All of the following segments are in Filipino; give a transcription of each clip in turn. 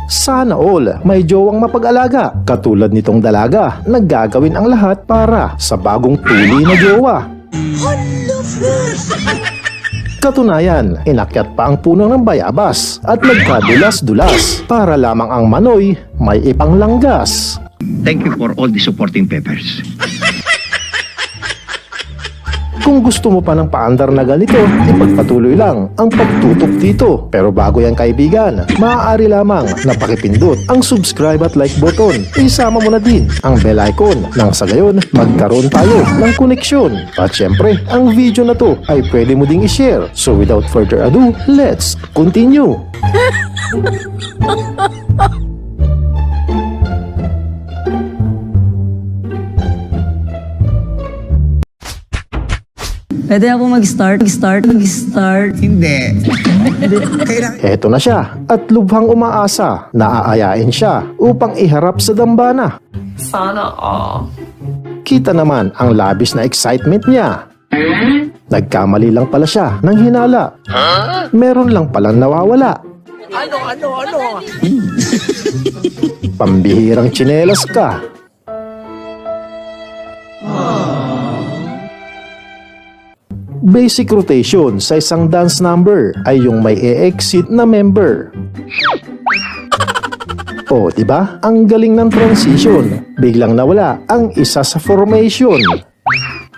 Sana all may jowang mapag-alaga katulad nitong dalaga, naggagawin ang lahat para sa bagong tuli na jowa. Katunayan, inakyat pa ang puno ng bayabas at nagkadulas-dulas para lamang ang manoy may ipanglanggas. Thank you for all the supporting papers. Kung gusto mo pa ng paandar na ganito, ipagpatuloy lang ang pagtutok dito. Pero bago yan kaibigan, maaari lamang na pakipindot ang subscribe at like button. Isama mo na din ang bell icon nang sa gayon magkaroon tayo ng koneksyon. At syempre, ang video na to ay pwede mo ding i-share. So without further ado, let's continue! Pwede na po mag-start. Hindi. Kailangan... Eto na siya at lubhang umaasa na aayain siya upang iharap sa dambana. Sana all. Kita naman ang labis na excitement niya. Nagkamali lang pala siya ng hinala. Meron lang palang nawawala. Ano? Pambihirang tsinelas ka. Basic rotation sa isang dance number ay yung may e-exit na member. O, diba? Ang galing ng transition. Biglang nawala ang isa sa formation.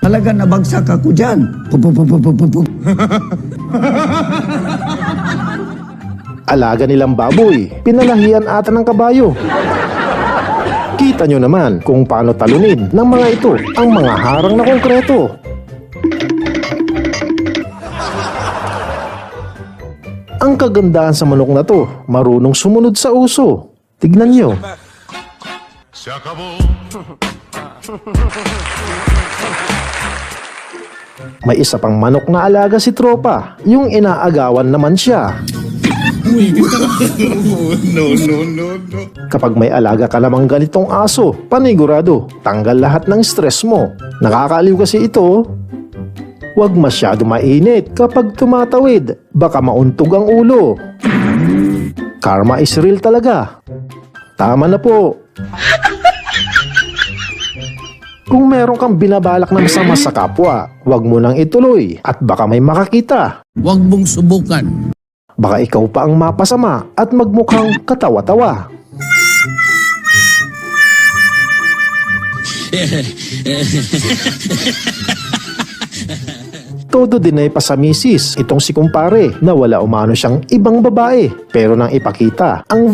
Talaga nabagsak ako dyan. Alaga nilang baboy, pinalahian ata ng kabayo. Kita nyo naman kung paano talunin ng mga ito ang mga harang na konkreto. Ang kagandahan sa manok na to, marunong sumunod sa uso. Tignan nyo. May isa pang manok na alaga si Tropa, yung inaagawan naman siya. No. Kapag may alaga ka namang ganitong aso, panigurado, tanggal lahat ng stress mo. Nakakaaliw kasi ito. Huwag masyado mainit kapag tumatawid, baka mauntog ang ulo. Karma is real talaga. Tama na po. Kung meron kang binabalak na masama sa kapwa, huwag mo nang ituloy at baka may makakita. Huwag mong subukan. Baka ikaw pa ang mapasama at magmukhang katawa-tawa. Todo dinay pa sa misis itong si kumpare na wala umano siyang ibang babae pero nang ipakita ang